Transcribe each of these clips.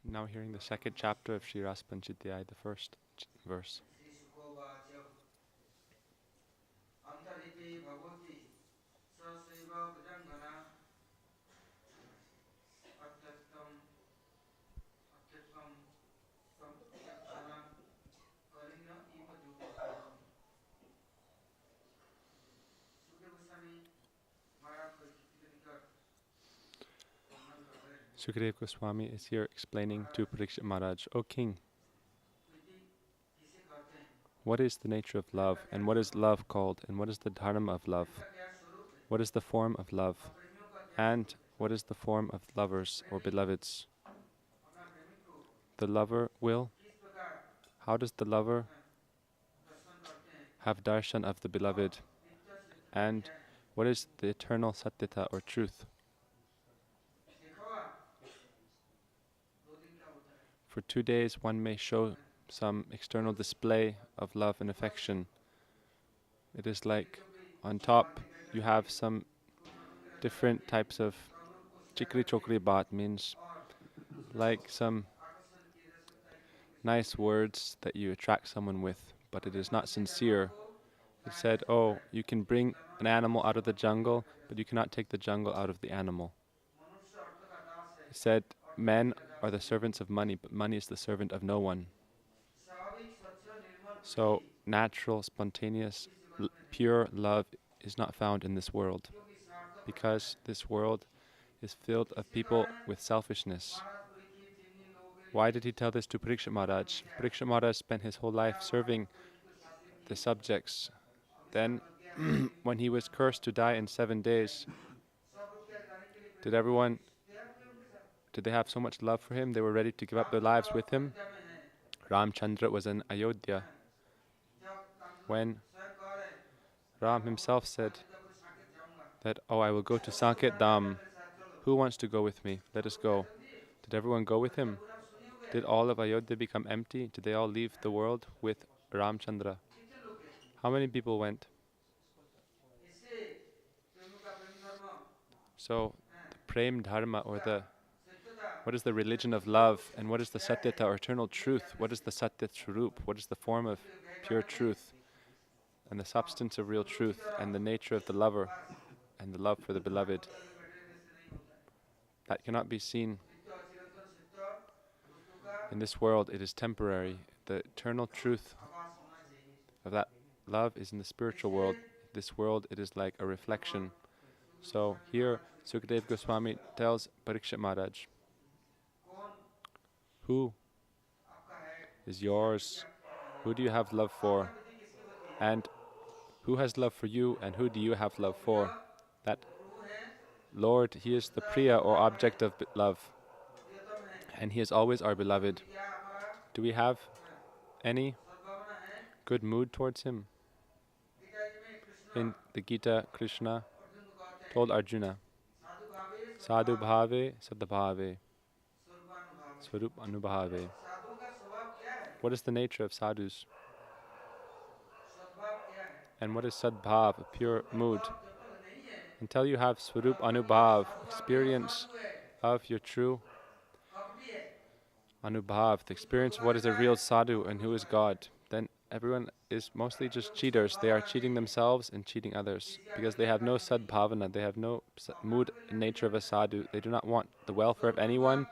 Now hearing the second chapter of Sri Rasa-pancadhyayi, the first verse. Sukadeva Goswami is here explaining to Parikshit Maharaj, O king, what is the nature of love, and what is love called, and what is the dharma of love? What is the form of love, and what is the form of lovers or beloveds? The lover will. How does the lover have darshan of the beloved? And what is the eternal satyata or truth? For 2 days one may show some external display of love and affection. It is like on top you have some different types of chikri chokri baat, means like some nice words that you attract someone with, but it is not sincere. It said, oh, you can bring an animal out of the jungle, but you cannot take the jungle out of the animal. It said, men are the servants of money, but money is the servant of no one. So natural, spontaneous, pure love is not found in this world, because this world is filled of people with selfishness. Why did he tell this to Parikshit Maharaj? Parikshit Maharaj spent his whole life serving the subjects. Then, when he was cursed to die in 7 days, did they have so much love for him? They were ready to give up their lives with him. Ramchandra was in Ayodhya. When Ram himself said that, oh, I will go to Sanket Dham. Who wants to go with me? Let us go. Did everyone go with him? Did all of Ayodhya become empty? Did they all leave the world with Ramchandra? How many people went? So, the Prem Dharma, or what is the religion of love, and what is the Satyata, or eternal truth? What is the Satyat Swarup? What is the form of pure truth, and the substance of real truth, and the nature of the lover, and the love for the beloved? That cannot be seen in this world. It is temporary. The eternal truth of that love is in the spiritual world. This world, it is like a reflection. So here, Sukadeva Goswami tells Parikshit Maharaj, who is yours? Who do you have love for? And who has love for you, and who do you have love for? That Lord, He is the Priya, or object of love, and He is always our beloved. Do we have any good mood towards Him? In the Gita, Krishna told Arjuna, Sadhu bhave, sadbhave, swarup anubhave. What is the nature of sadhus? And what is sadbhav, a pure mood? Until you have swarup anubhav, experience of your true anubhav, the experience of what is a real sadhu and who is God, then everyone is mostly just cheaters. They are cheating themselves and cheating others, because they have no sadbhavana, they have no mood and nature of a sadhu. They do not want the welfare of anyone,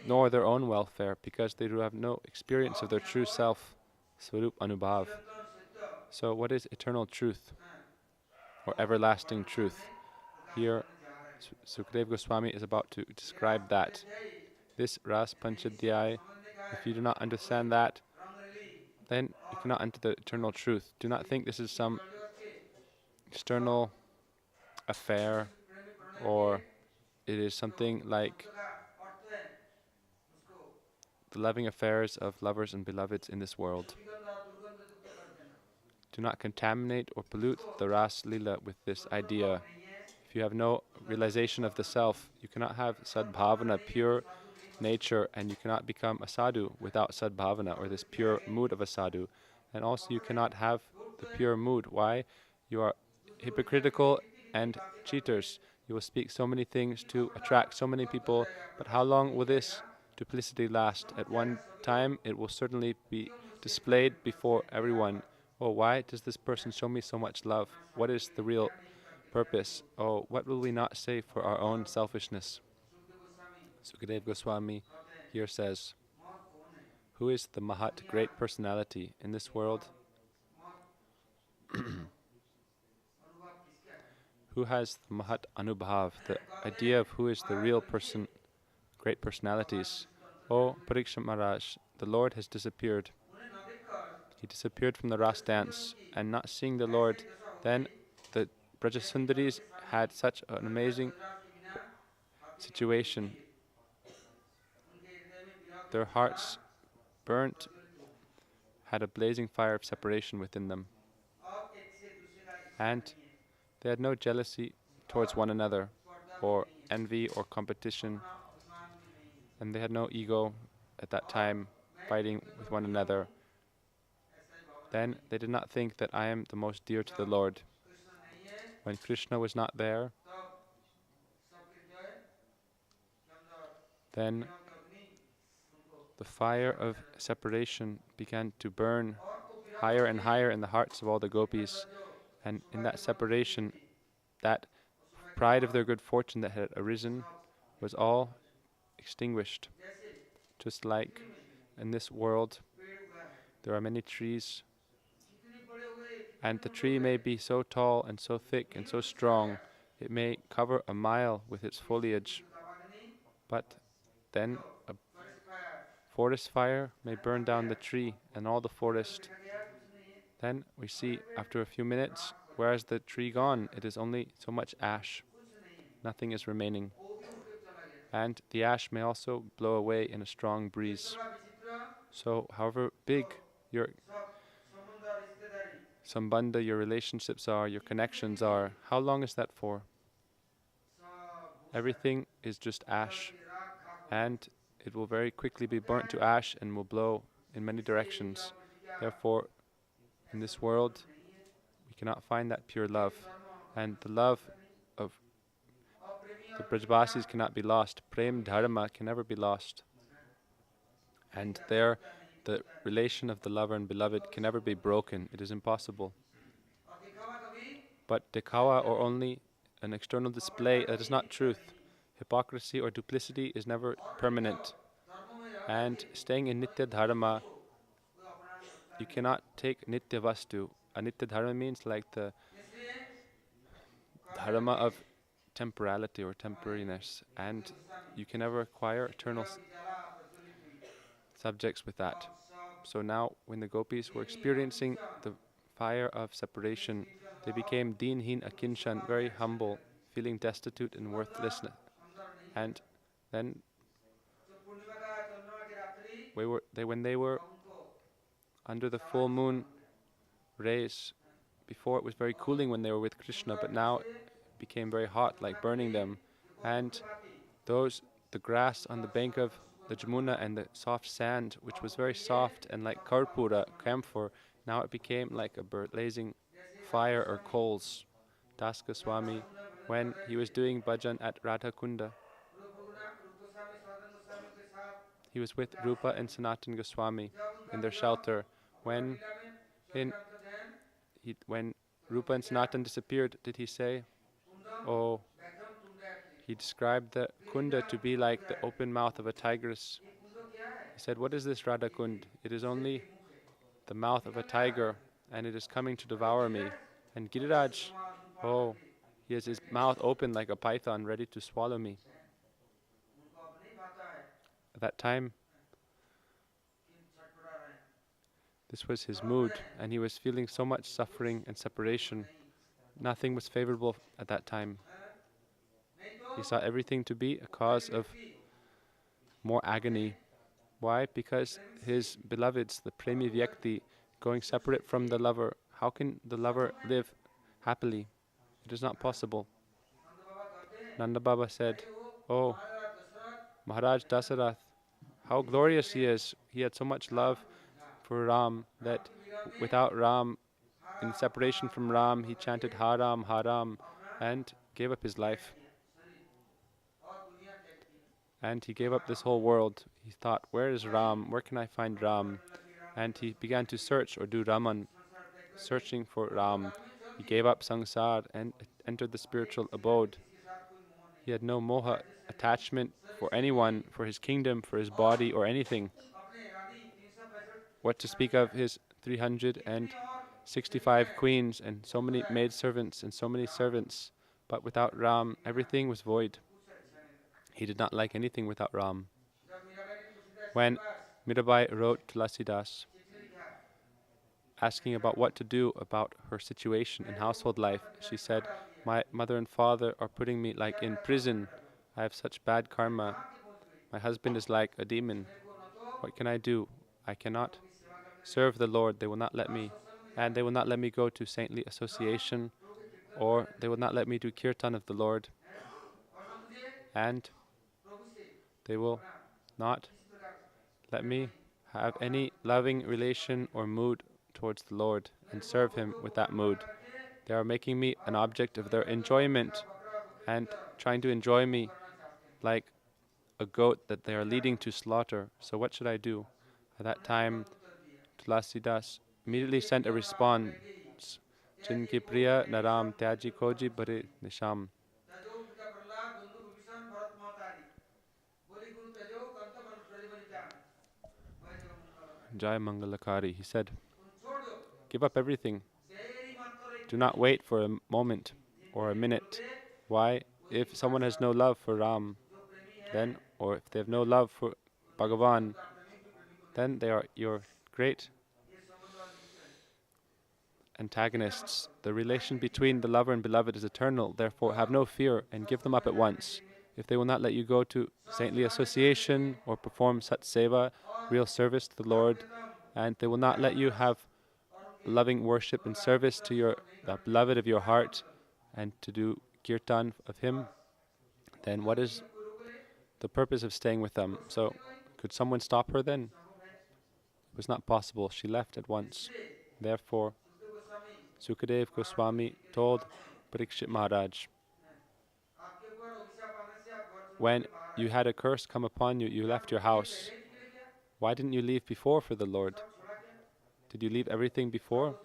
nor their own welfare, because they do have no experience of their true self, swarup anubhav. So what is eternal truth, or everlasting truth? Here, Sukadeva Goswami is about to describe that. This Rasa-pancadhyayi, if you do not understand that, then you cannot enter the eternal truth. Do not think this is some external affair, or it is something like the loving affairs of lovers and beloveds in this world. Do not contaminate or pollute the Ras Lila with this idea. If you have no realization of the self, you cannot have sadbhavana, pure nature, and you cannot become a sadhu without sadbhavana, or this pure mood of a sadhu. And also you cannot have the pure mood. Why? You are hypocritical and cheaters. You will speak so many things to attract so many people, but how long will this duplicity last. At one time, it will certainly be displayed before everyone. Oh, why does this person show me so much love? What is the real purpose? Oh, what will we not say for our own selfishness? Sukadeva Goswami here says, who is the Mahat, great personality in this world? Who has the Mahat Anubhav, the idea of who is the real person, great personalities? Oh, Parikshit Maharaj, the Lord has disappeared. He disappeared from the Ras dance, and not seeing the Lord, then the Brajasundaris had such an amazing situation. Their hearts burnt, had a blazing fire of separation within them. And they had no jealousy towards one another, or envy or competition, and they had no ego at that time, fighting with one another. Then they did not think that I am the most dear to the Lord. When Krishna was not there, then the fire of separation began to burn higher and higher in the hearts of all the gopis, and in that separation, that pride of their good fortune that had arisen was all extinguished. Just like in this world, there are many trees, and the tree may be so tall and so thick and so strong, it may cover a mile with its foliage, but then a forest fire may burn down the tree and all the forest. Then we see after a few minutes, where is the tree gone? It is only so much ash. Nothing is remaining. And the ash may also blow away in a strong breeze. So however big your sambandha, your relationships are, your connections are, how long is that for? Everything is just ash, and it will very quickly be burnt to ash and will blow in many directions. Therefore, in this world, we cannot find that pure love, and the love of the Brajbasis cannot be lost. Prem Dharma can never be lost. And there, the relation of the lover and beloved can never be broken. It is impossible. But dekawa, or only an external display, that is not truth. Hypocrisy or duplicity is never permanent. And staying in nitya dharma, you cannot take nitya vastu. A nitya dharma means like the dharma of temporality or temporariness, and you can never acquire eternal subjects with that. So now, when the gopis were experiencing the fire of separation, they became deenhin akinshan, very humble, feeling destitute and worthlessness. And then, when they were under the full moon rays, before it was very cooling when they were with Krishna, but now it became very hot, like burning them. And the grass on the bank of the Jamuna and the soft sand, which was very soft and like karpura, camphor, now it became like a blazing fire or coals. Das Goswami, when he was doing bhajan at Radha Kunda, he was with Rupa and Sanatan Goswami in their shelter. When Rupa and Sanatan disappeared, did he say, oh, he described the Kunda to be like the open mouth of a tigress. He said, what is this Radha Kund? It is only the mouth of a tiger, and it is coming to devour me. And Giriraj, oh, he has his mouth open like a python, ready to swallow me. At that time, this was his mood, and he was feeling so much suffering and separation. Nothing was favorable at that time. He saw everything to be a cause of more agony. Why? Because his beloveds, the Premi Vyakti, going separate from the lover, how can the lover live happily? It is not possible. Nanda Baba said, oh, Maharaj Dasarath, how glorious he is. He had so much love for Ram that without Ram, in separation from Ram, he chanted Haram, Haram, and gave up his life. And he gave up this whole world. He thought, where is Ram? Where can I find Ram? And he began to search or do Raman, searching for Ram. He gave up sangsar and entered the spiritual abode. He had no moha, attachment for anyone, for his kingdom, for his body, or anything. What to speak of his 365 queens and so many maidservants and so many servants. But without Ram, everything was void. He did not like anything without Ram. When Mirabai wrote to Tulasidas, asking about what to do about her situation in household life, she said, my mother and father are putting me like in prison. I have such bad karma. My husband is like a demon. What can I do? I cannot serve the Lord. They will not let me. And they will not let me go to saintly association, or they will not let me do kirtan of the Lord. And they will not let me have any loving relation or mood towards the Lord and serve Him with that mood. They are making me an object of their enjoyment and trying to enjoy me like a goat that they are leading to slaughter. So what should I do? At that time, Tulasidas immediately sent a response. Jinki priya naram tyaji koji bare nisham. Jai Mangalakari. He said, give up everything. Do not wait for a moment or a minute. Why? If someone has no love for Ram, then, or if they have no love for Bhagavan, then they are your great antagonists. The relation between the lover and beloved is eternal. Therefore, have no fear and give them up at once. If they will not let you go to saintly association or perform sat seva, real service to the Lord, and they will not let you have loving worship and service to the beloved of your heart and to do kirtan of him, then what is the purpose of staying with them? So, could someone stop her then? It was not possible. She left at once. Therefore, Sukadeva Goswami told Parikshit Maharaj, when you had a curse come upon you, you left your house. Why didn't you leave before for the Lord? Did you leave everything before?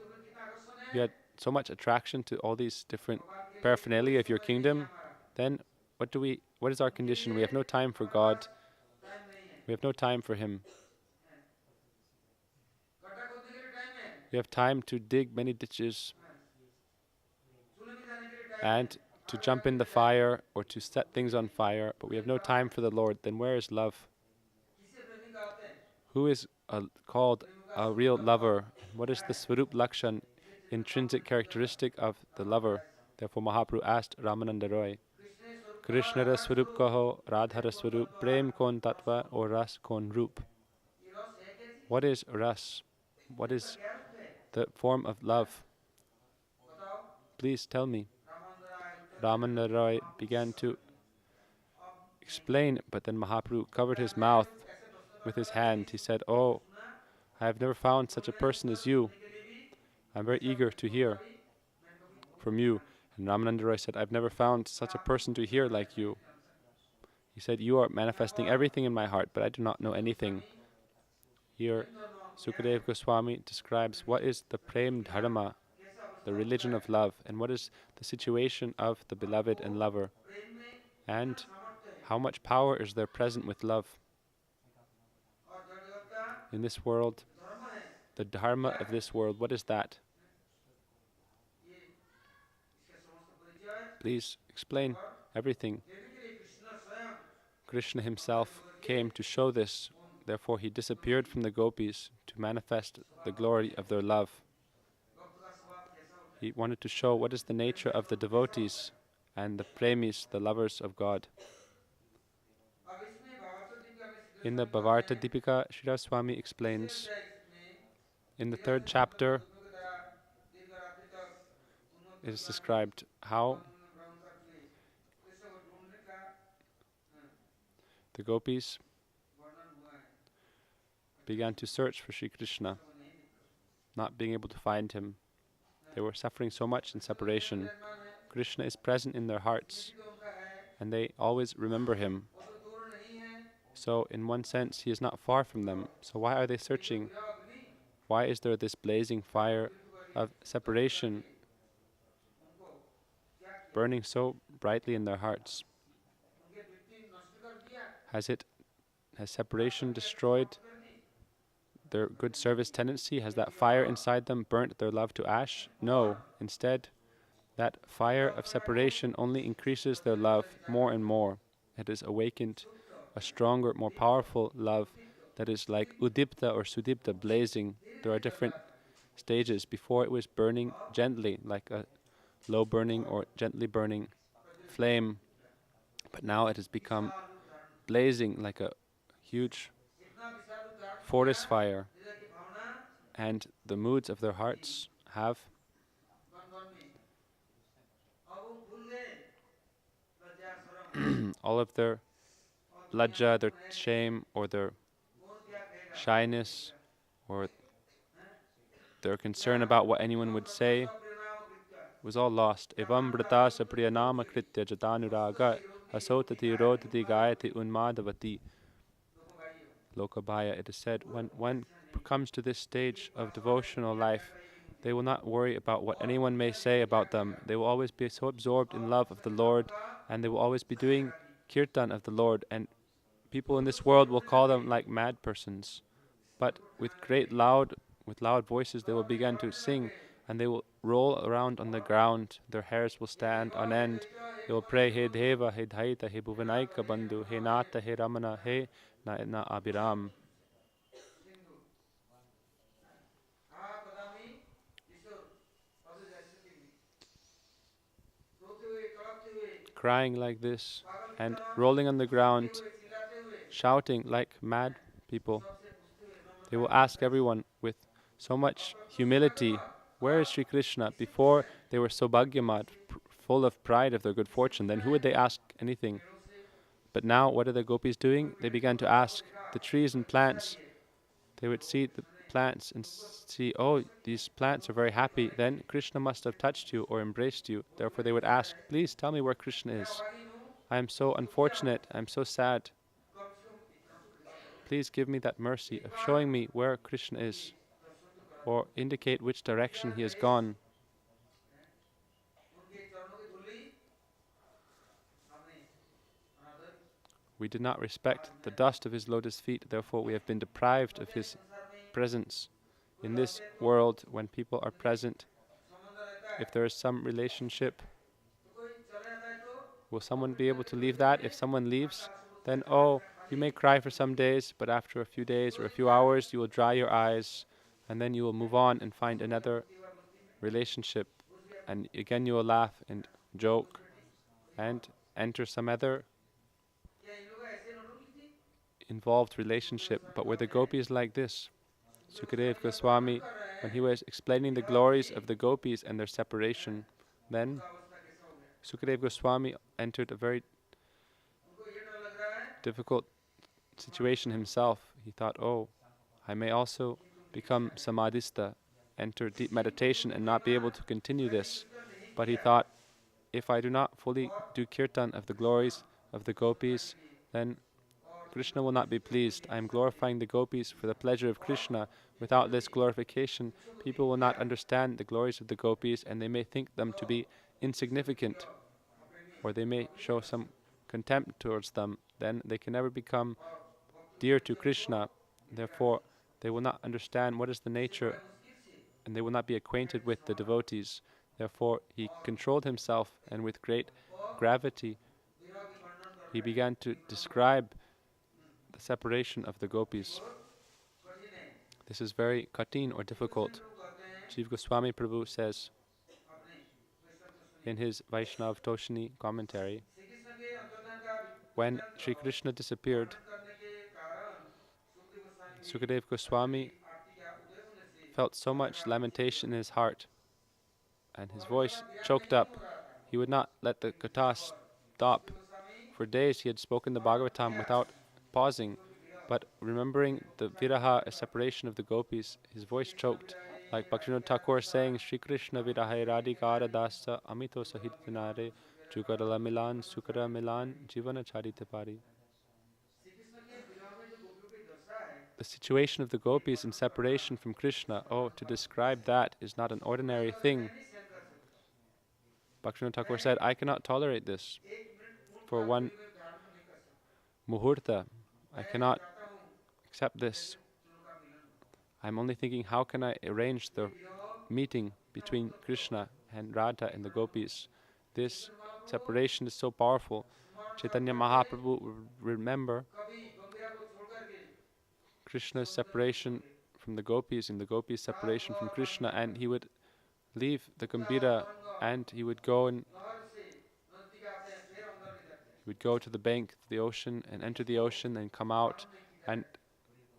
You had so much attraction to all these different paraphernalia of your kingdom. Then what is our condition? We have no time for God. We have no time for Him. We have time to dig many ditches and to jump in the fire or to set things on fire, but we have no time for the Lord. Then where is love? Who is called a real lover? What is the Swarup Lakshan, intrinsic characteristic of the lover? Therefore Mahaprabhu asked Ramananda Roy, Krishna ra Swarup kaho, Radha ra Swarup, Prem kon tatva or ras kon roop. What is ras? What is the form of love? Please tell me. Ramananda Roy began to explain, but then Mahaprabhu covered his mouth with his hand. He said, oh, I have never found such a person as you. I'm very eager to hear from you. And Ramananda Roy said, I've never found such a person to hear like you. He said, you are manifesting everything in my heart, but I do not know anything. Here, Sukadeva Goswami describes what is the Prem Dharma, the religion of love, and what is the situation of the beloved and lover, and how much power is there present with love. In this world, the dharma of this world, what is that? Please explain everything. Krishna himself came to show this, therefore he disappeared from the gopis to manifest the glory of their love. He wanted to show what is the nature of the devotees and the premis, the lovers of God. In the Bhavarta Dipika, Sri Swami explains, in the 3rd chapter, it is described how the gopis began to search for Shri Krishna, not being able to find him. They were suffering so much in separation. Krishna is present in their hearts, and they always remember him. So in one sense, he is not far from them. So why are they searching? Why is there this blazing fire of separation burning so brightly in their hearts? Has separation destroyed their good service tendency? Has that fire inside them burnt their love to ash? No. Instead, that fire of separation only increases their love more and more. It has awakened a stronger, more powerful love that is like udipta or sudipta, blazing. There are different stages. Before it was burning gently, like a low burning or gently burning flame, but now it has become blazing like a huge forest fire, and the moods of their hearts have all of their lajja, their shame, or their shyness, or their concern about what anyone would say was all lost. Evam brata sapriyanama kritya jatanuraga hasotati rodati gayati unmadavati lokabhaya. It is said, when one comes to this stage of devotional life, they will not worry about what anyone may say about them. They will always be so absorbed in love of the Lord, and they will always be doing kirtan of the Lord, and people in this world will call them like mad persons. But with loud voices, they will begin to sing, and they will roll around on the ground. Their hairs will stand on end. They will pray, He Deva, He Dhaita, He Bhuvanaika Bandhu, He Nata, He Ramana, He Na Abhiram. Crying like this, and rolling on the ground, shouting like mad people. They will ask everyone with so much humility, where is Sri Krishna? Before they were so bhagyamad, full of pride of their good fortune. Then who would they ask anything? But now, what are the gopis doing? They began to ask the trees and plants. They would see the plants and see, oh, these plants are very happy. Then Krishna must have touched you or embraced you. Therefore they would ask, please tell me where Krishna is. I am so unfortunate. I am so sad. Please give me that mercy of showing me where Krishna is, or indicate which direction he has gone. We did not respect the dust of his lotus feet, therefore we have been deprived of his presence. In this world, when people are present, if there is some relationship, will someone be able to leave that? If someone leaves, then you may cry for some days, but after a few days or a few hours, you will dry your eyes, and then you will move on and find another relationship, and again you will laugh and joke and enter some other involved relationship. But were the gopis like this? Sukadeva Goswami, when he was explaining the glories of the gopis and their separation, then Sukadeva Goswami entered a very difficult situation himself. He thought, I may also become samadhista, enter deep meditation and not be able to continue this. But he thought, if I do not fully do kirtan of the glories of the gopis, then Krishna will not be pleased. I am glorifying the gopis for the pleasure of Krishna. Without this glorification, people will not understand the glories of the gopis, and they may think them to be insignificant, or they may show some contempt towards them. Then they can never become dear to Krishna. Therefore, they will not understand what is the nature, and they will not be acquainted with the devotees. Therefore, he controlled himself, and with great gravity, he began to describe the separation of the gopis. This is very katin or difficult. Jiva Goswami Prabhu says in his Vaishnav Toshini commentary, when Sri Krishna disappeared, Sukadeva Goswami felt so much lamentation in his heart, and his voice choked up. He would not let the katha stop. For days he had spoken the Bhagavatam without pausing, but remembering the viraha, a separation of the gopis, his voice choked, like Bhaktivinoda Thakur saying, Shri Krishna viraha radhikara dasa amito sahitanare jugadala milan sukara milan jivana charitapari. the situation of the gopis in separation from Krishna, oh, to describe that is not an ordinary thing. Bhaktivinoda Thakur said, I cannot tolerate this for one muhurta. I cannot accept this. I'm only thinking, how can I arrange the meeting between Krishna and Radha and the gopis? This separation is so powerful. Chaitanya Mahaprabhu would remember Krishna's separation from the gopis and the gopis' separation from Krishna, and he would leave the Gambhira and he would go to the bank, the ocean, and enter the ocean and come out, and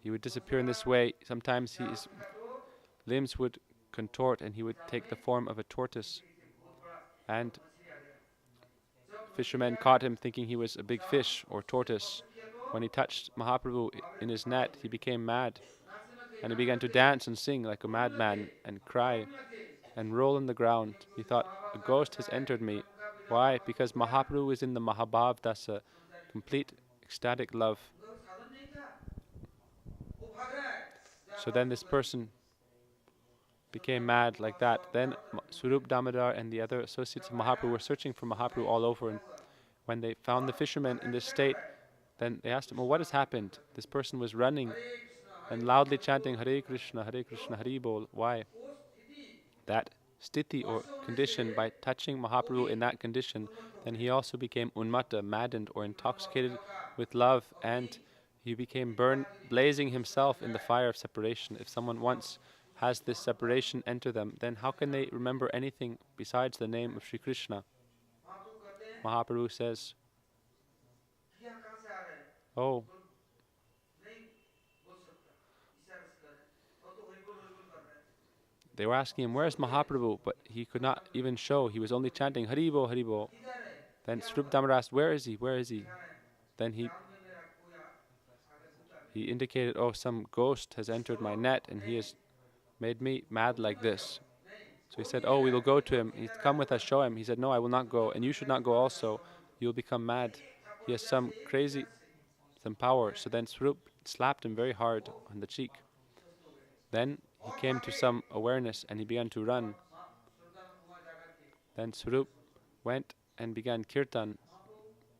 he would disappear in this way. Sometimes his limbs would contort and he would take the form of a tortoise, and fishermen caught him thinking he was a big fish or tortoise. When he touched Mahaprabhu in his net, he became mad, and he began to dance and sing like a madman and cry and roll on the ground. He thought, a ghost has entered me. Why? Because Mahaprabhu is in the Mahabhav Dasa, complete ecstatic love. So then this person became mad like that. Then Swarup Damodar and the other associates of Mahaprabhu were searching for Mahaprabhu all over, and when they found the fisherman in this state, then they asked him, well, what has happened? This person was running and loudly chanting Hare Krishna, Hari Bol. Why? That sthiti or condition, by touching Mahaprabhu in that condition, then he also became unmata, maddened or intoxicated with love, and he became blazing himself in the fire of separation. If someone once has this separation enter them, then how can they remember anything besides the name of Shri Krishna? Mahaprabhu says, oh, they were asking him, where is Mahaprabhu? But he could not even show. He was only chanting Haribo, Haribo. Then Swarup Damodar asked, where is he? Where is he? Then he indicated, oh, some ghost has entered my net and he has made me mad like this. So he said, oh, we will go to him. He said, come with us, show him. He said, no, I will not go, and you should not go also. You will become mad. He has some power. So then Swarup slapped him very hard on the cheek. Then he came to some awareness and he began to run. Then Swarup went and began kirtan,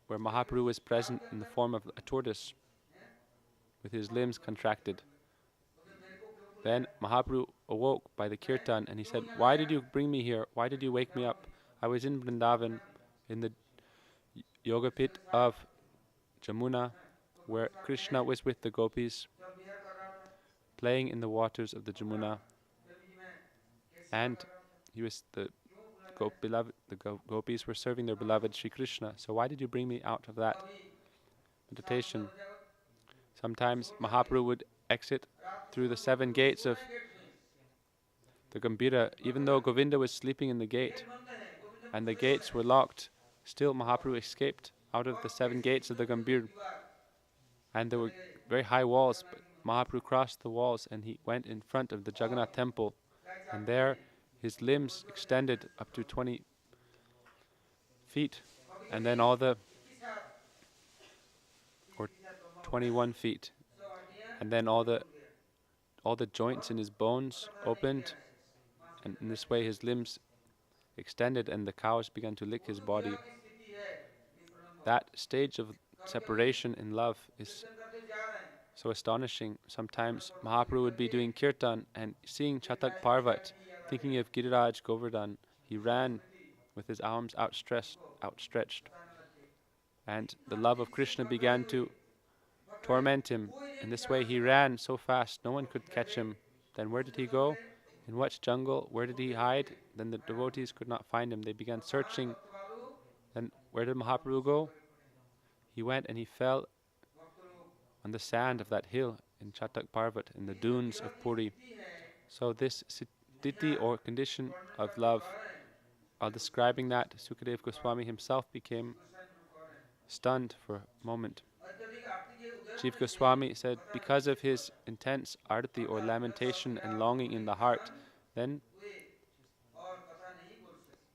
where Mahaprabhu was present in the form of a tortoise with his limbs contracted. Then Mahaprabhu awoke by the kirtan and he said, why did you bring me here? Why did you wake me up? I was in Vrindavan, in the yoga pit of Jamuna, where Krishna was with the gopis, playing in the waters of the Jamuna, and he was the gopis were serving their beloved Shri Krishna. So why did you bring me out of that meditation? Sometimes Mahaprabhu would exit through the 7 gates of the Gambhira, even though Govinda was sleeping in the gate and the gates were locked. Still Mahaprabhu escaped out of the 7 gates of the Gambhir, and there were very high walls, but Mahaprabhu crossed the walls and he went in front of the Jagannath temple, and there his limbs extended up to 20 feet, and then or 21 feet, and then all the joints in his bones opened, and in this way his limbs extended and the cows began to lick his body. That stage of separation in love is so astonishing. Sometimes Mahaprabhu would be doing kirtan and seeing Chatak Parvat, thinking of Giriraj Govardhan. He ran with his arms outstretched. And the love of Krishna began to torment him. In this way he ran so fast, no one could catch him. Then where did he go? In what jungle? Where did he hide? Then the devotees could not find him. They began searching. Then where did Mahaprabhu go? He went and he fell on the sand of that hill in Chatak Parvat, in the dunes of Puri. So this sthiti or condition of love, while describing that, Sukadeva Goswami himself became stunned for a moment. Jiva Goswami said, because of his intense arati or lamentation and longing in the heart, then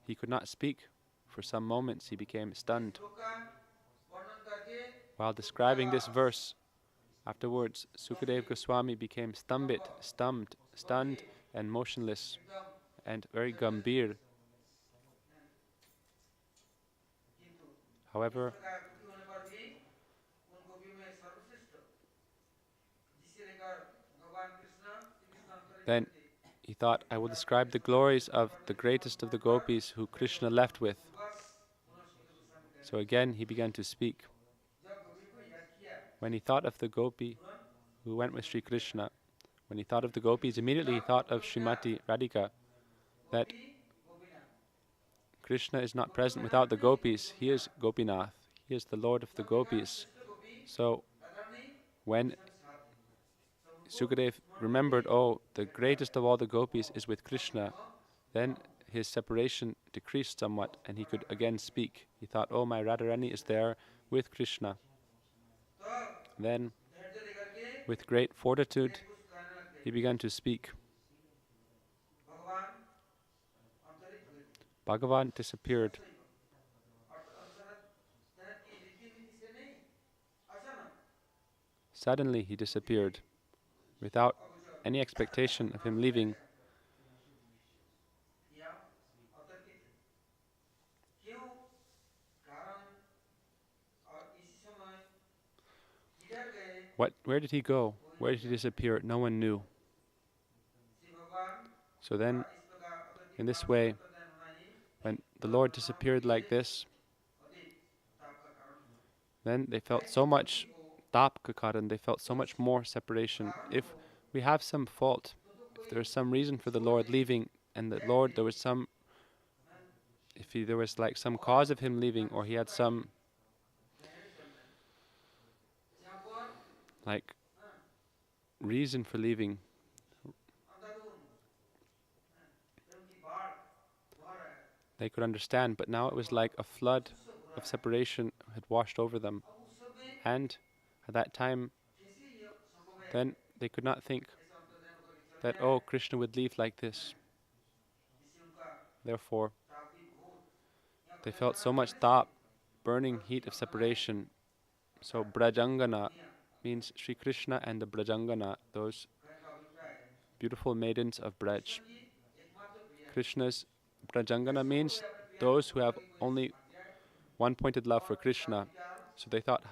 he could not speak. For some moments he became stunned. While describing this verse, Afterwards, Sukadeva Goswami became stunned and motionless and very gambhir. However, then he thought, I will describe the glories of the greatest of the gopis who Krishna left with. So again he began to speak. When he thought of the gopi who went with Sri Krishna, when he thought of the gopis, immediately he thought of Srimati Radhika, that Krishna is not present without the gopis. He is Gopinath. He is the Lord of the gopis. So when Sukadev remembered, oh, the greatest of all the gopis is with Krishna, then his separation decreased somewhat and he could again speak. He thought, oh, my Radharani is there with Krishna. Then, with great fortitude, he began to speak. Bhagavan disappeared. Suddenly he disappeared, without any expectation of him leaving. Where did he go? Where did he disappear? No one knew. So then, in this way, when the Lord disappeared like this, then they felt so much tapkakaran, they felt so much more separation. If we have some fault, if there is some reason for the Lord leaving, and the Lord, there was like some cause of him leaving, or he had some like reason for leaving, they could understand. But now it was like a flood of separation had washed over them, and at that time, then they could not think that, oh, Krishna would leave like this. Therefore, they felt so much tap, burning heat of separation. So Brajangana means Sri Krishna and the Brajangana, those beautiful maidens of Braj. Krishna's Brajangana means those who have only one-pointed love for Krishna. So they thought,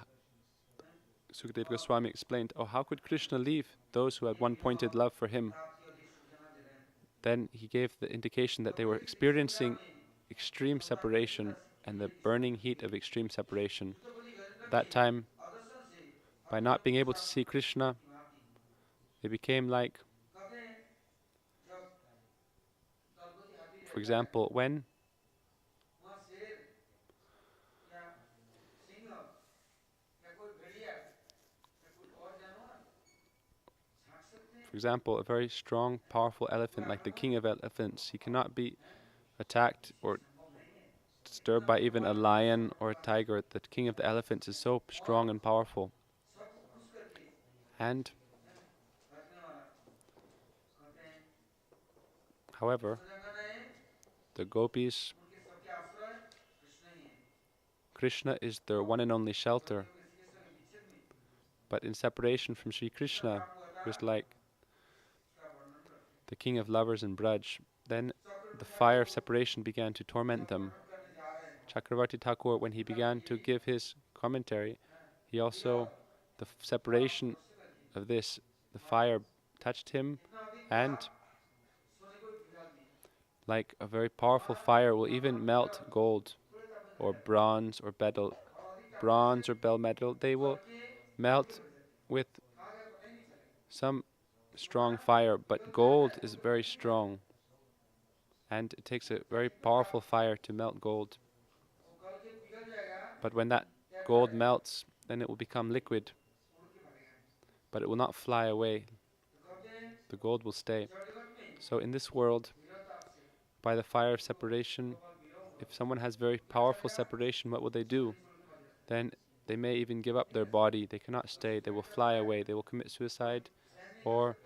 Sukadeva Goswami explained, oh, how could Krishna leave those who had one-pointed love for him? Then he gave the indication that they were experiencing extreme separation and the burning heat of extreme separation. At that time, by not being able to see Krishna, they became like, for example, when a very strong, powerful elephant, like the king of elephants, he cannot be attacked or disturbed by even a lion or a tiger. The king of the elephants is so strong and powerful. And, however, the gopis, Krishna is their one and only shelter. But in separation from Sri Krishna, it was like the king of lovers in Braj. Then the fire of separation began to torment them. Chakravarthi Taqwa, when he began to give his commentary, he also, the separation of this, the fire touched him, and like a very powerful fire will even melt gold or bronze or bell metal. They will melt with some strong fire, but gold is very strong, and it takes a very powerful fire to melt gold. But when that gold melts, then it will become liquid, but it will not fly away. The gold will stay. So in this world, by the fire of separation, if someone has very powerful separation, what will they do? Then they may even give up their body. They cannot stay. They will fly away. They will commit suicide, or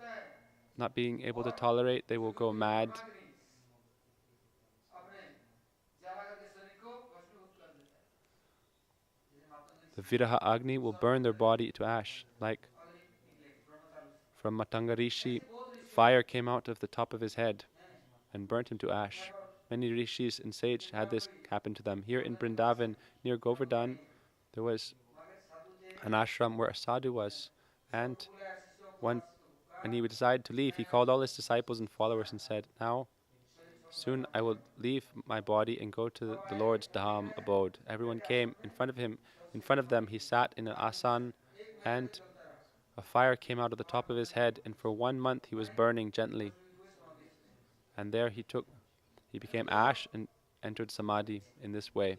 not being able to tolerate, they will go mad. The Viraha Agni will burn their body to ash, like from Matanga Rishi, fire came out of the top of his head and burnt him to ash. Many rishis and sages had this happen to them. Here in Vrindavan, near Govardhan, there was an ashram where a sadhu was, and when he decided to leave, he called all his disciples and followers and said, "Now, soon I will leave my body and go to the Lord's Dham abode." Everyone came in front of him. In front of them, he sat in an asan, and a fire came out of the top of his head, and for 1 month he was burning gently. And there he became ash and entered samadhi in this way.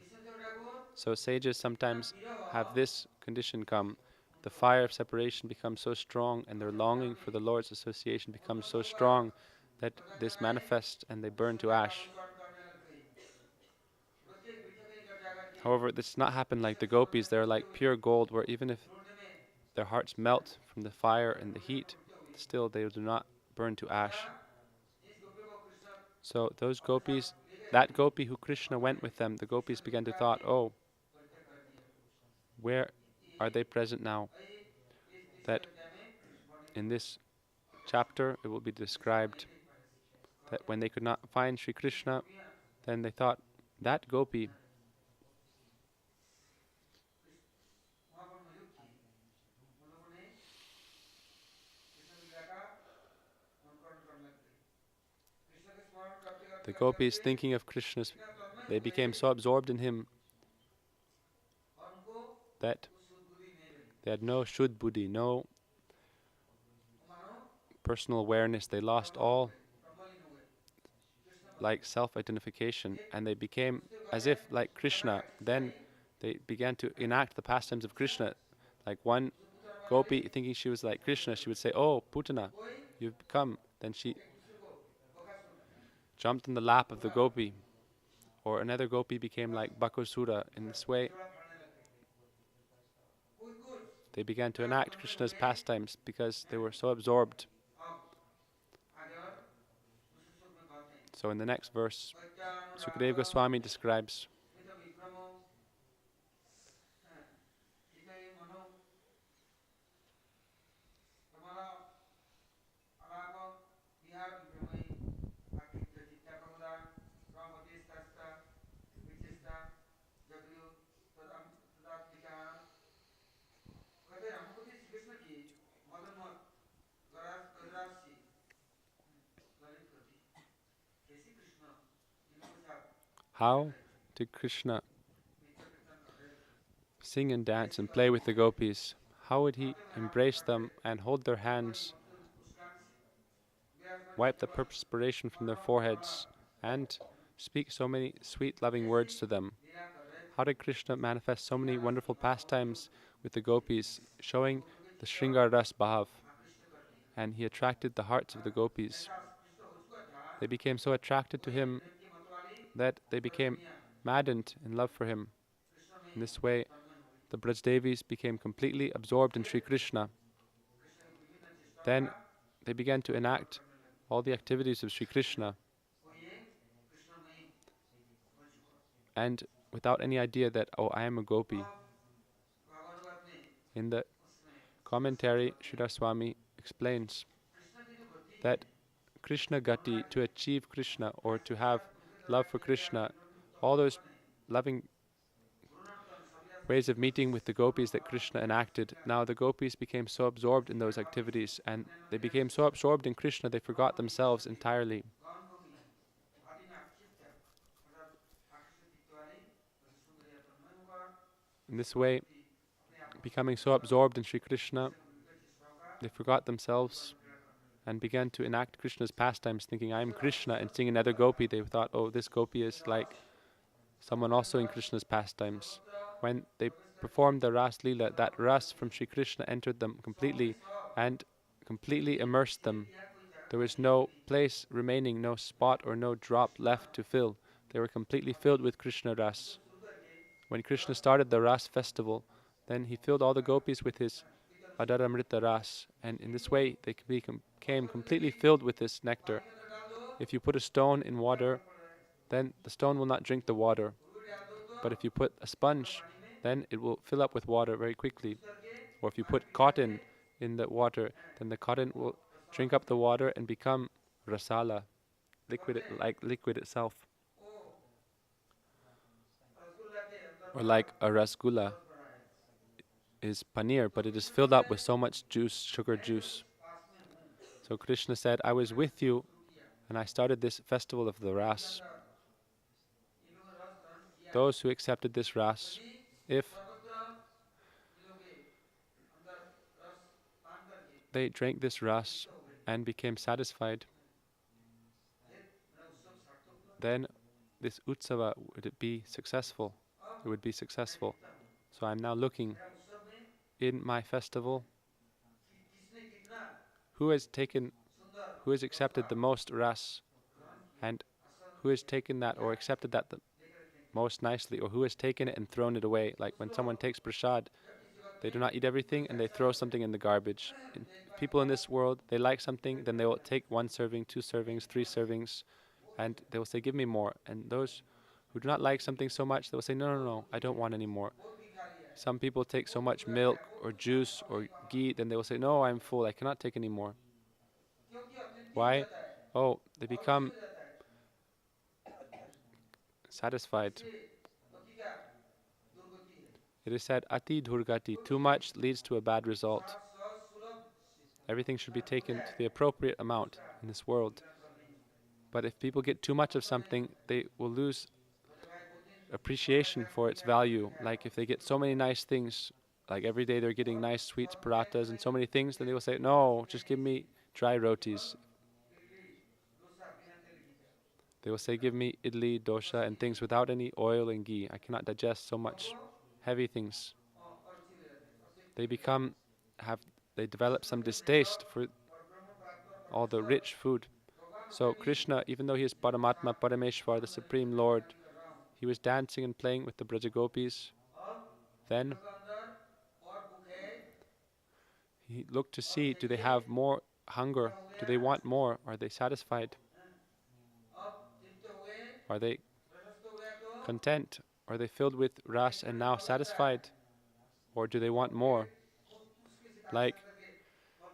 So sages sometimes have this condition come. The fire of separation becomes so strong, and their longing for the Lord's association becomes so strong that this manifests and they burn to ash. However, this does not happen like the gopis. They're like pure gold, where even if their hearts melt from the fire and the heat, still they do not burn to ash. So those gopis, that gopi who Krishna went with them, the gopis began to thought, "Oh, where are they present now?" That in this chapter it will be described that when they could not find Sri Krishna, then they thought, that gopi, the gopis thinking of Krishna's, they became so absorbed in him that they had no shuddh buddhi, no personal awareness. They lost all like self-identification, and they became as if like Krishna. Then they began to enact the pastimes of Krishna. Like one gopi, thinking she was like Krishna, she would say, "Oh, Putana, you've come." Then she jumped in the lap of the gopi. Or another gopi became like Bakasura. In this way, they began to enact Krishna's pastimes because they were so absorbed. So in the next verse, Sukadeva Goswami describes how did Krishna sing and dance and play with the gopis. How would he embrace them and hold their hands, wipe the perspiration from their foreheads, and speak so many sweet, loving words to them? How did Krishna manifest so many wonderful pastimes with the gopis, showing the Shringar Ras Bhav? And he attracted the hearts of the gopis. They became so attracted to him that they became maddened in love for him. In this way, the Brajdevis became completely absorbed in Sri Krishna. Then they began to enact all the activities of Sri Krishna, and without any idea that, oh, I am a gopi. In the commentary, Sri Swami explains that Krishna Gati, to achieve Krishna or to have love for Krishna, all those loving ways of meeting with the gopis that Krishna enacted, now the gopis became so absorbed in those activities, and they became so absorbed in Krishna they forgot themselves entirely. In this way, becoming so absorbed in Sri Krishna, they forgot themselves and began to enact Krishna's pastimes, thinking, I am Krishna, and seeing another gopi, they thought, oh, this gopi is like someone also in Krishna's pastimes. When they performed the Ras Leela, that Ras from Sri Krishna entered them completely and completely immersed them. There was no place remaining, no spot or no drop left to fill. They were completely filled with Krishna Ras. When Krishna started the Ras festival, then he filled all the gopis with his Adaramrita Ras, and in this way they became completely filled with this nectar. If you put a stone in water, then the stone will not drink the water. But if you put a sponge, then it will fill up with water very quickly. Or if you put cotton in the water, then the cotton will drink up the water and become rasala, like liquid itself, or like a rasgulla is paneer, but it is filled up with so much juice, sugar juice. So Krishna said, I was with you and I started this festival of the Ras. Those who accepted this Ras, if they drank this Ras and became satisfied, then this Utsava would be successful. It would be successful. So I'm now looking in my festival who has accepted the most Ras, and who has taken that or accepted that the most nicely, or who has taken it and thrown it away. Like when someone takes prasad, they do not eat everything and they throw something in the garbage. And people in this world, they like something, then they will take 1 serving, 2 servings, 3 servings, and they will say, give me more. And those who do not like something so much, they will say, no, no, no, I don't want any more. Some people take so much milk or juice or ghee, then they will say, no, I'm full, I cannot take any more. Why? Oh, they become satisfied. It is said, ati dhurgati, too much leads to a bad result. Everything should be taken to the appropriate amount in this world. But if people get too much of something, they will lose appreciation for its value. Like if they get so many nice things, like every day they're getting nice sweets, parathas, and so many things, then they will say, no, just give me dry rotis. They will say, give me idli, dosha, and things without any oil and ghee. I cannot digest so much heavy things. They they develop some distaste for all the rich food. So Krishna, even though he is Paramatma, Parameshwar, the Supreme Lord, he was dancing and playing with the Braja Gopis. Then he looked to see, do they have more hunger? Do they want more? Are they satisfied? Are they content? Are they filled with ras and now satisfied? Or do they want more? Like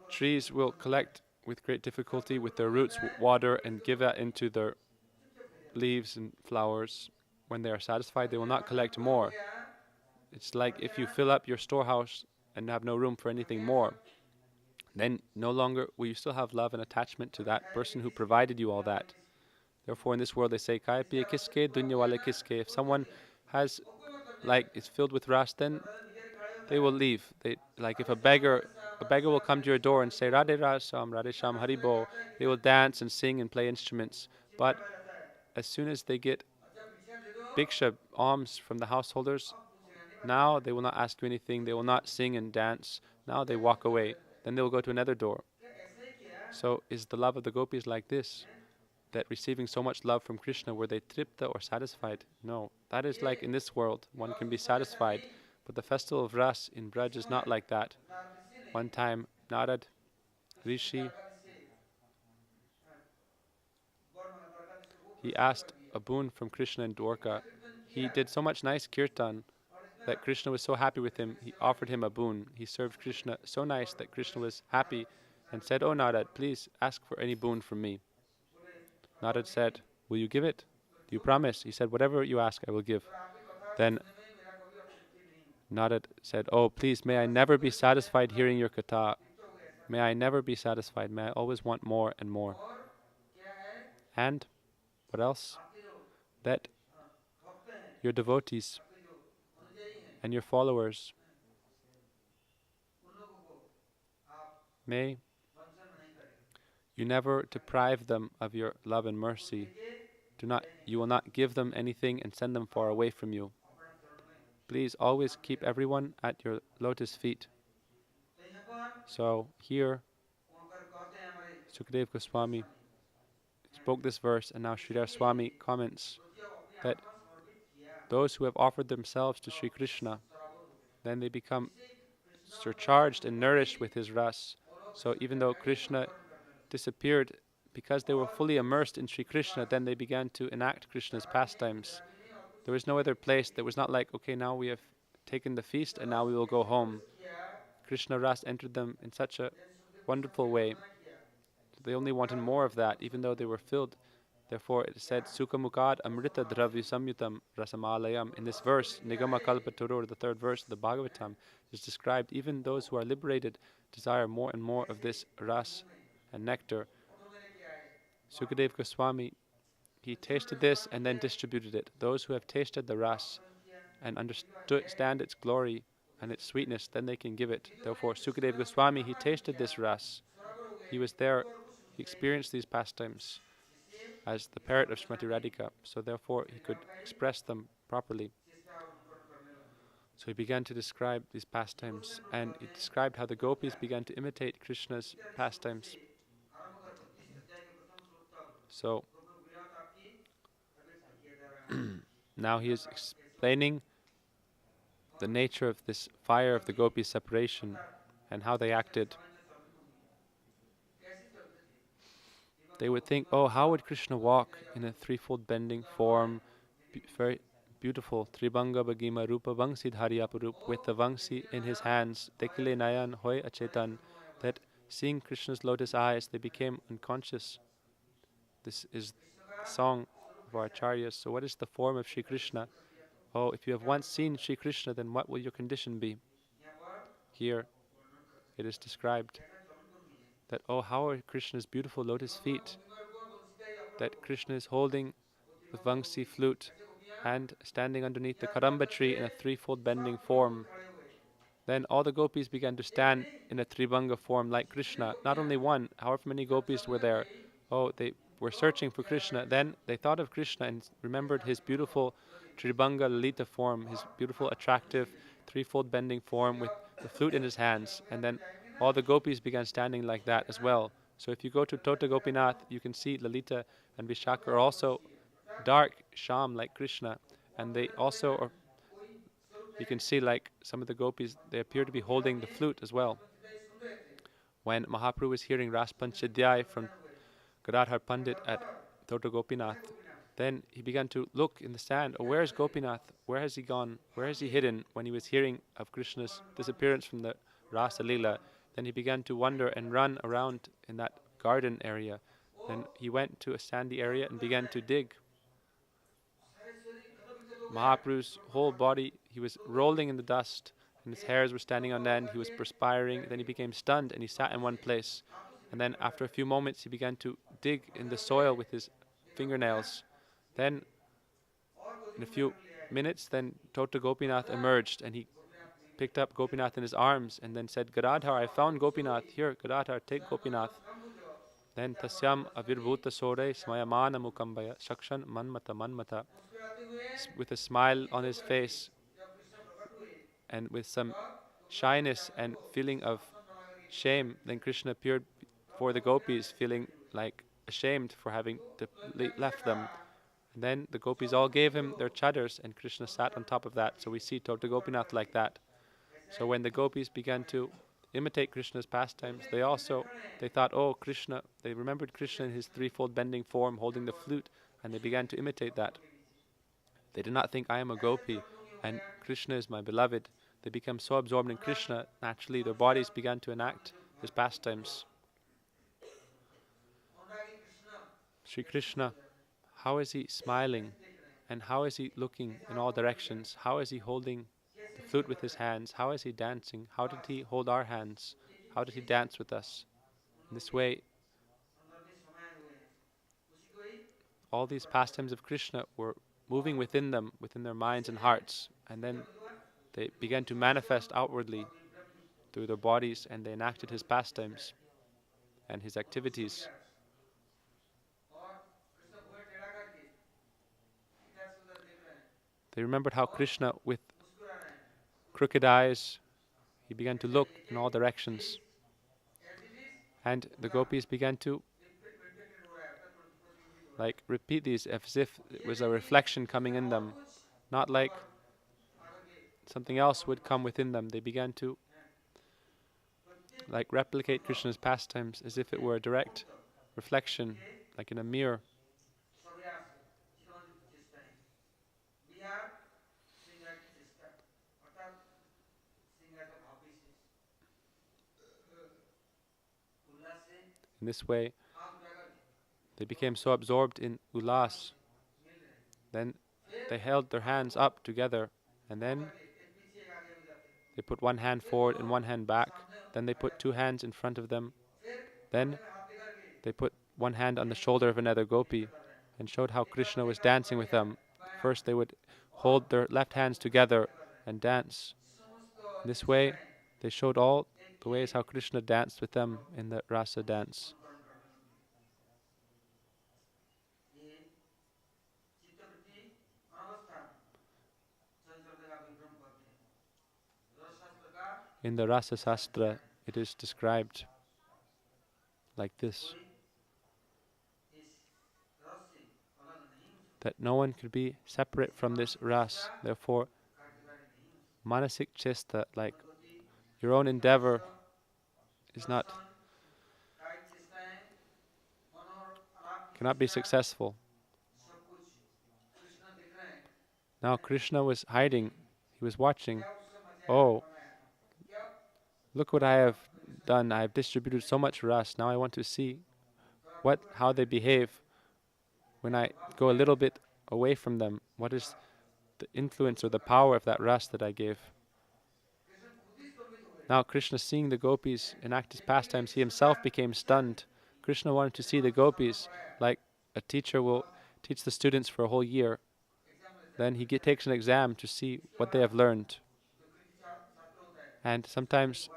trees will collect with great difficulty with their roots water and give that into their leaves and flowers. When they are satisfied, they will not collect more. It's like if you fill up your storehouse and have no room for anything more, then no longer will you still have love and attachment to that person who provided you all that. Therefore, in this world, they say, "Kaya piye kiske, dunya wale kiske." If someone has, is filled with rust, then they will leave. Like if a beggar will come to your door and say, "Radhe Rasam, Radhe Sham, Haribo," they will dance and sing and play instruments. But as soon as they get bhiksha, alms from the householders, now they will not ask you anything. They will not sing and dance. Now they walk away. Then they will go to another door. So is the love of the gopis like this? That receiving so much love from Krishna, were they tripta or satisfied? No. That is like in this world. One can be satisfied. But the festival of Ras in Braj is not like that. One time, Narad Rishi, he asked a boon from Krishna in Dwarka. He did so much nice kirtan that Krishna was so happy with him, he offered him a boon. He served Krishna so nice that Krishna was happy and said, "Oh Narad, please ask for any boon from me." Narad said, "Will you give it? Do you promise?" He said, "Whatever you ask, I will give." Then Narad said, "Oh, please, may I never be satisfied hearing your katha. May I never be satisfied. May I always want more and more." And what else? That your devotees and your followers, may you never deprive them of your love and mercy. You will not give them anything and send them far away from you. Please always keep everyone at your lotus feet. So here, Sukadeva Goswami spoke this verse, and now Sridhar Swami comments that those who have offered themselves to Sri Krishna, then they become surcharged and nourished with his ras. So even though Krishna disappeared, because they were fully immersed in Sri Krishna, then they began to enact Krishna's pastimes. There was no other place. There was not like, okay, now we have taken the feast and now we will go home. Krishna Ras entered them in such a wonderful way. They only wanted more of that, even though they were filled. Therefore, it is said, Sukamukad Amrita Dravya Samyutam Rasamalayam. In this verse, Nigama Kalpatarur, the third verse of the Bhagavatam, is described even those who are liberated desire more and more of this ras and nectar. Sukadeva Goswami, he tasted this and then distributed it. Those who have tasted the ras and understand its glory and its sweetness, then they can give it. Therefore, Sukadeva Goswami, he tasted this ras. He was there, he experienced these pastimes as the parrot of Srimati Radhika, so therefore he could express them properly. So he began to describe these pastimes, and he described how the gopis began to imitate Krishna's pastimes. So now he is explaining the nature of this fire of the gopis' separation and how they acted. They would think, oh, how would Krishna walk in a threefold bending form, very beautiful, Tribanga Bagima Rupa Vangsi Dhariyaparup, with the Vangsi in his hands, Dekile Nayan Hoy Achetan, that seeing Krishna's lotus eyes, they became unconscious. This is the song of our acharyas. So what is the form of Shri Krishna? Oh, if you have once seen Shri Krishna, then what will your condition be? Here it is described that, oh, how are Krishna's beautiful lotus feet, that Krishna is holding the Vangsi flute and standing underneath the Karamba tree in a threefold bending form. Then all the gopis began to stand in a Tribanga form like Krishna. Not only one, however many gopis were there. Oh, they were searching for Krishna. Then they thought of Krishna and remembered his beautiful Tribanga Lalita form, his beautiful, attractive, threefold bending form with the flute in his hands. And then all the gopis began standing like that as well. So if you go to Tota Gopinath, you can see Lalita and Vishaka are also dark sham like Krishna. And they also are, you can see like some of the gopis, they appear to be holding the flute as well. When Mahaprabhu was hearing Rasa-pancadhyayi from Gadadhar Pandit at Tota Gopinath, then he began to look in the sand. Oh, where is Gopinath? Where has he gone? Where has he hidden? When he was hearing of Krishna's disappearance from the Rasa Leela, then he began to wonder and run around in that garden area. Then he went to a sandy area and began to dig. Mahaprabhu's whole body, he was rolling in the dust, and his hairs were standing on end. He was perspiring. Then he became stunned, and he sat in one place. And then after a few moments, he began to dig in the soil with his fingernails. Then, in a few minutes, then Tota Gopinath emerged, and he picked up Gopinath in his arms, and then said, Gadadhar, I found Gopinath. Here, Gadadhar, take Gopinath. Then tasyam avirbhuta sore smayamana mukambaya shakshan manmata manmata. With a smile on his face and with some shyness and feeling of shame, then Krishna appeared for the gopis, feeling like ashamed for having left them. And then the gopis all gave him their chadars, and Krishna sat on top of that. So we see Tota Gopinath like that. So when the gopis began to imitate Krishna's pastimes, they thought, oh, Krishna, they remembered Krishna in his threefold bending form, holding the flute, and they began to imitate that. They did not think, I am a gopi, and Krishna is my beloved. They become so absorbed in Krishna, naturally their bodies began to enact his pastimes. Sri Krishna, how is he smiling? And how is he looking in all directions? How is he holding the flute with his hands? How is he dancing? How did he hold our hands? How did he dance with us? In this way, all these pastimes of Krishna were moving within them, within their minds and hearts, and then they began to manifest outwardly through their bodies, and they enacted his pastimes and his activities. They remembered how Krishna, with crooked eyes, he began to look in all directions. And the gopis began to repeat these as if it was a reflection coming in them, not like something else would come within them. They began to replicate Krishna's pastimes as if it were a direct reflection, like in a mirror. In this way, they became so absorbed in ulas. Then they held their hands up together, and then they put one hand forward and one hand back. Then they put two hands in front of them. Then they put one hand on the shoulder of another gopi and showed how Krishna was dancing with them. First they would hold their left hands together and dance. In this way, they showed all the ways how Krishna danced with them in the rasa dance. In the Rasa Sastra, it is described like this, that no one could be separate from this ras. Therefore, manasik chesta, like your own endeavor, is not cannot be successful. Now Krishna was hiding. He was watching. Oh, look what I have done. I have distributed so much ras. Now I want to see how they behave when I go a little bit away from them. What is the influence or the power of that ras that I gave? Now Krishna, seeing the gopis enact his pastimes, he himself became stunned. Krishna wanted to see the gopis like a teacher will teach the students for a whole year. Then he takes an exam to see what they have learned. And sometimes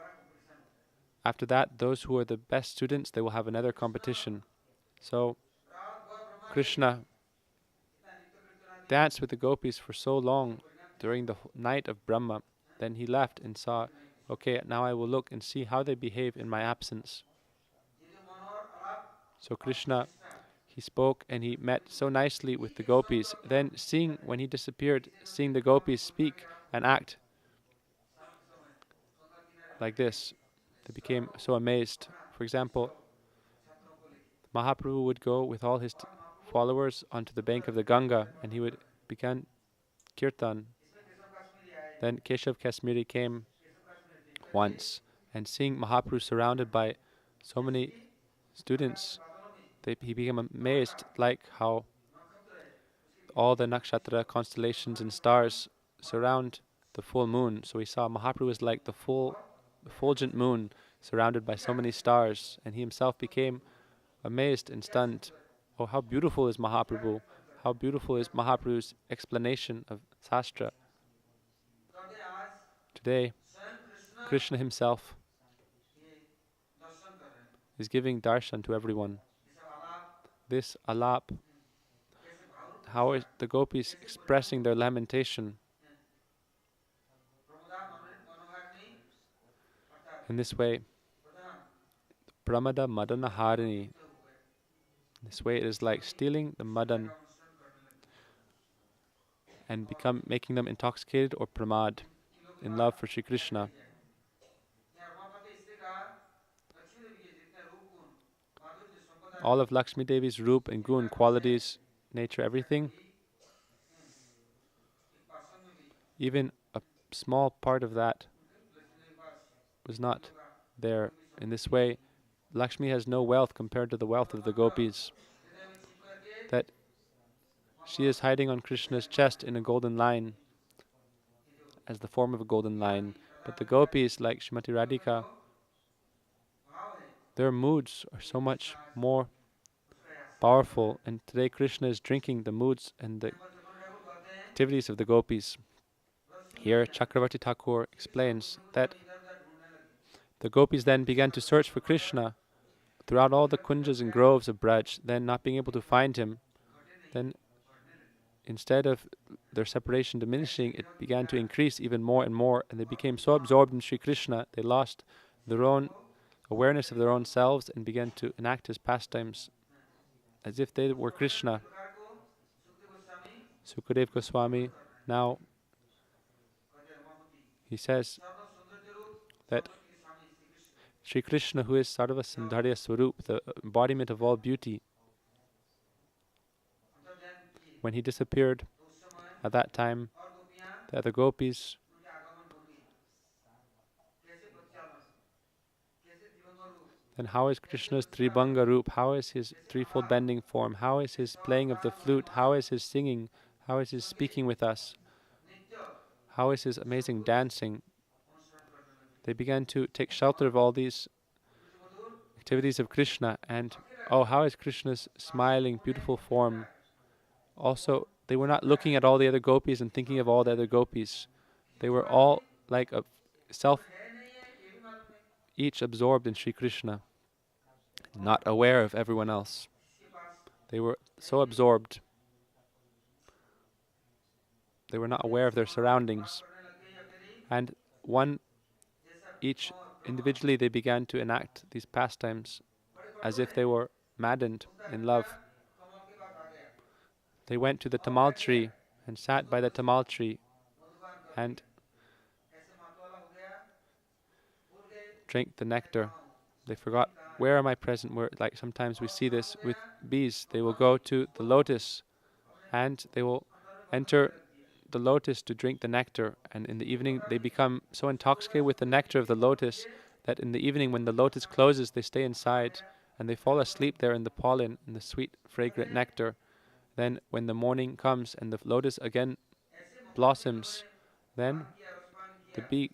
after that, those who are the best students, they will have another competition. So Krishna danced with the gopis for so long during the night of Brahma. Then he left and saw, okay, now I will look and see how they behave in my absence. So Krishna, he spoke and he met so nicely with the gopis. Then when he disappeared, seeing the gopis speak and act like this, they became so amazed. For example, Mahaprabhu would go with all his followers onto the bank of the Ganga and he would begin kirtan. Then Keshav Kashmiri came once, and seeing Mahaprabhu surrounded by so many students, he became amazed, like how all the nakshatra constellations and stars surround the full moon. So he saw Mahaprabhu was like the fulgent moon surrounded by so many stars, and he himself became amazed and stunned. Oh, how beautiful is Mahaprabhu! How beautiful is Mahaprabhu's explanation of Sastra. Today, Krishna himself is giving darshan to everyone. This alap, how is the gopis expressing their lamentation? In this way, pramada madana harini. This way it is like stealing the madan and making them intoxicated or pramad in love for Shri Krishna. All of Lakshmi Devi's roop and gun, qualities, nature, everything, even a small part of that was not there. In this way, Lakshmi has no wealth compared to the wealth of the gopis. That she is hiding on Krishna's chest in a golden line, as the form of a golden line. But the gopis, like Srimati Radhika, their moods are so much more powerful, and today Krishna is drinking the moods and the activities of the gopis. Here Chakravarthi Taqwa explains that the gopis then began to search for Krishna throughout all the kunjas and groves of Braj. Then, not being able to find him, then instead of their separation diminishing, it began to increase even more and more, and they became so absorbed in Shri Krishna, they lost their own awareness of their own selves and began to enact his pastimes as if they were Krishna. Sukadeva Goswami, now he says that Shri Krishna, who is Sarva Sandharya Swarup, the embodiment of all beauty, when he disappeared, at that time, the other gopis they then how is Krishna's Tribhanga Roop? How is his threefold bending form? How is his playing of the flute? How is his singing? How is his speaking with us? How is his amazing dancing? They began to take shelter of all these activities of Krishna, and oh, how is Krishna's smiling, beautiful form? Also, they were not looking at all the other gopis and thinking of all the other gopis. They were all like a each absorbed in Sri Krishna, not aware of everyone else. They were so absorbed, they were not aware of their surroundings. And each individually, they began to enact these pastimes as if they were maddened in love. They went to the tamal tree and sat by the tamal tree and drank the nectar. They forgot, where am I present? Where, like sometimes we see this with bees. They will go to the lotus and they will enter the lotus to drink the nectar. And in the evening, they become so intoxicated with the nectar of the lotus that in the evening, when the lotus closes, they stay inside and they fall asleep there in the pollen, in the sweet, fragrant nectar. Then when the morning comes and the lotus again blossoms, then the bee,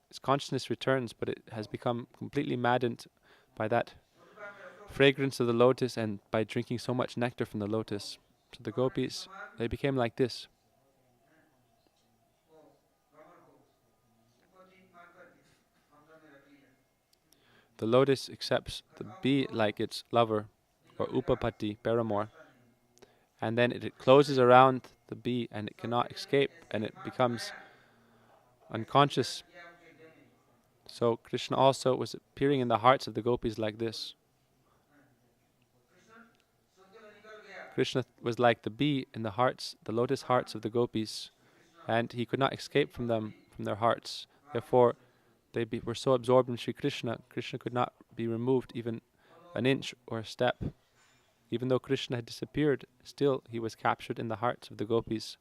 its consciousness returns, but it has become completely maddened by that fragrance of the lotus and by drinking so much nectar from the lotus. So the gopis, they became like this. The lotus accepts the bee like its lover, or upapati, paramour, and then it closes around the bee and it cannot escape and it becomes unconscious. So Krishna also was appearing in the hearts of the gopis like this. Krishna was like the bee in the hearts, the lotus hearts of the gopis, and he could not escape from them, from their hearts. Therefore, they were so absorbed in Sri Krishna, Krishna could not be removed even an inch or a step. Even though Krishna had disappeared, still he was captured in the hearts of the gopis,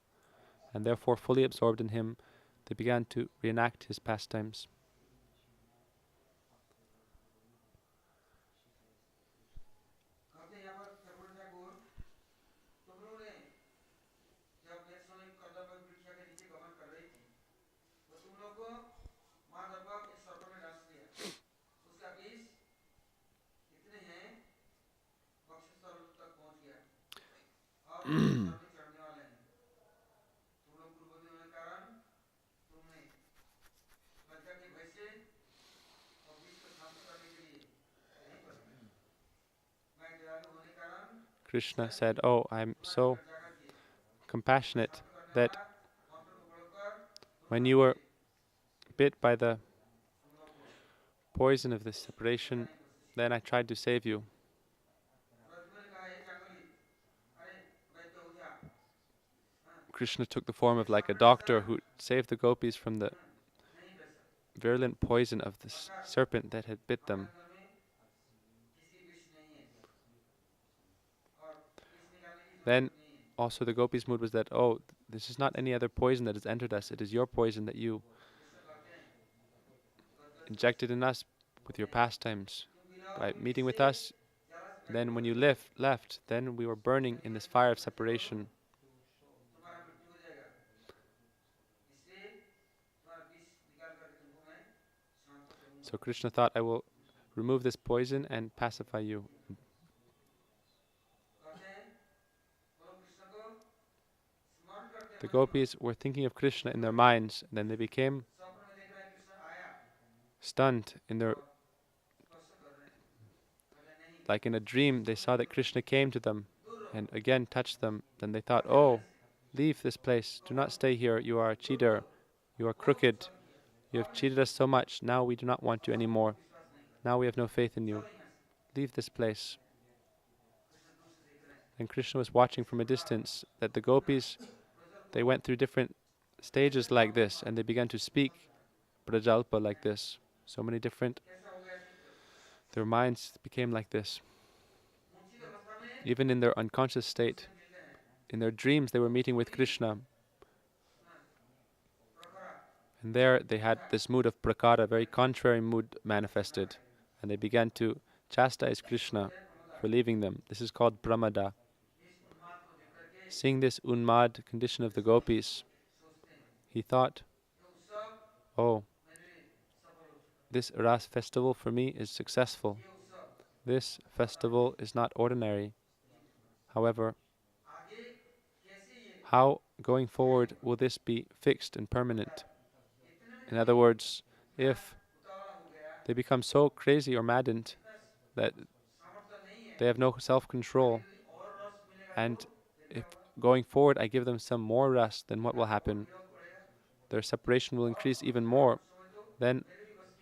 and therefore fully absorbed in him, they began to reenact his pastimes. Krishna said, oh, I'm so compassionate that when you were bit by the poison of this separation, then I tried to save you. Krishna took the form of like a doctor who saved the gopis from the virulent poison of this serpent that had bit them. Then also the gopis' mood was that, oh, this is not any other poison that has entered us, it is your poison that you injected in us with your pastimes. By meeting with us, then when you left, then we were burning in this fire of separation. So Krishna thought, I will remove this poison and pacify you. The gopis were thinking of Krishna in their minds, and then they became stunned in their, like in a dream, they saw that Krishna came to them and again touched them. Then they thought, oh, leave this place, do not stay here, you are a cheater, you are crooked, you have cheated us so much, now we do not want you anymore, now we have no faith in you, leave this place. And Krishna was watching from a distance that the gopis, they went through different stages like this, and they began to speak prajalpa like this. So many different, their minds became like this. Even in their unconscious state, in their dreams they were meeting with Krishna. And there they had this mood of prakara, very contrary mood manifested. And they began to chastise Krishna for leaving them. This is called pramada. Seeing this unmad condition of the gopis, he thought, oh, this Ras festival for me is successful. This festival is not ordinary. However, how going forward will this be fixed and permanent? In other words, if they become so crazy or maddened that they have no self-control, and if going forward I give them some more rest, then what will happen? Their separation will increase even more. Then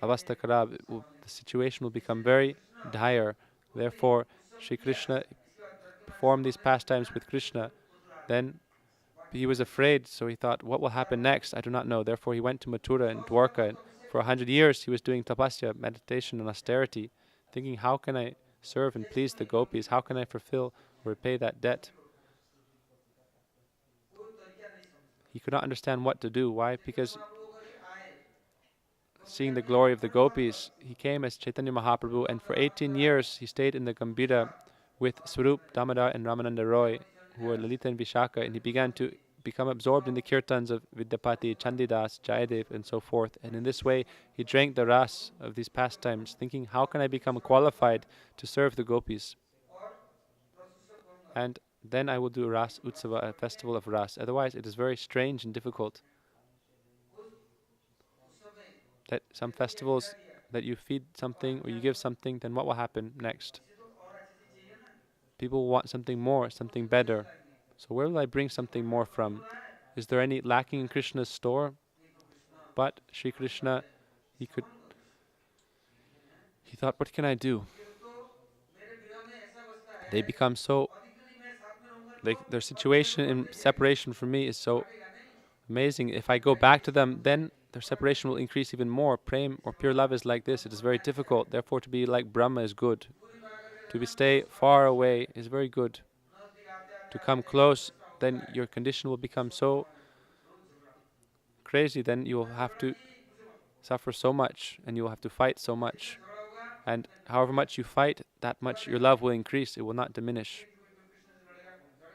avastha kharab, the situation will become very dire. Therefore, Shri Krishna performed these pastimes with Krishna. Then he was afraid, so he thought, what will happen next? I do not know. Therefore, he went to Mathura and Dwarka, and for 100 years he was doing tapasya, meditation and austerity, thinking, how can I serve and please the gopis? How can I fulfill or repay that debt? He could not understand what to do. Why? Because seeing the glory of the gopis, he came as Chaitanya Mahaprabhu, and for 18 years he stayed in the Gambhira with Swarup, Damodar and Ramananda Roy, who were Lalita and Vishaka, and he began to become absorbed in the kirtans of Vidyapati, Chandidas, Jayadev and so forth. And in this way, he drank the ras of these pastimes, thinking, how can I become qualified to serve the gopis? And then I will do Ras Utsava, a festival of Ras. Otherwise, it is very strange and difficult. That some festivals, that you feed something or you give something, then what will happen next? People want something more, something better. So where will I bring something more from? Is there any lacking in Krishna's store? But Shri Krishna, he thought, what can I do? They become so, their situation in separation from me is so amazing. If I go back to them, then their separation will increase even more. Prem or pure love is like this. It is very difficult. Therefore, to be like Brahma is good. To stay far away is very good. To come close, then your condition will become so crazy, then you will have to suffer so much, and you will have to fight so much. And however much you fight, that much your love will increase. It will not diminish.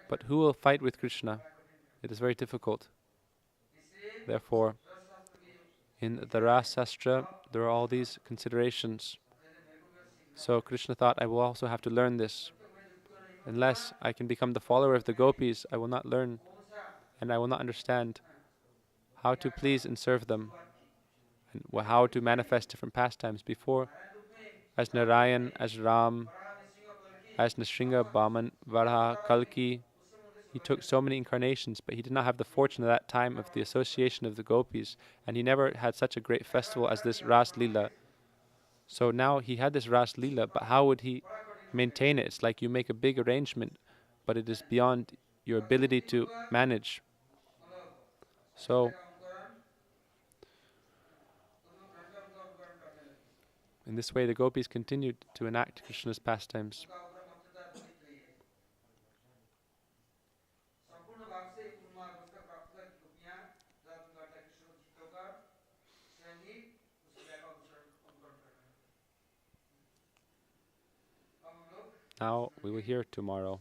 But who will fight with Krishna? It is very difficult. Therefore, in the Rasa-sastra, there are all these considerations. So Krishna thought, I will also have to learn this. Unless I can become the follower of the gopis, I will not learn, and I will not understand how to please and serve them, and how to manifest different pastimes. Before, as Narayan, as Ram, as Nrsimha, Baman, Varaha, Kalki, he took so many incarnations, but he did not have the fortune at that time of the association of the gopis, and he never had such a great festival as this Ras Leela. So now he had this Ras Leela, but how would he maintain it? It's like you make a big arrangement, but it is beyond your ability to manage. So, in this way, the gopis continued to enact Krishna's pastimes. Now we will hear tomorrow.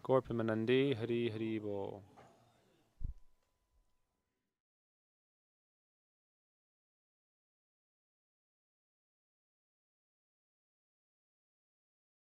Gaur Premanandi Hari Hari Bo.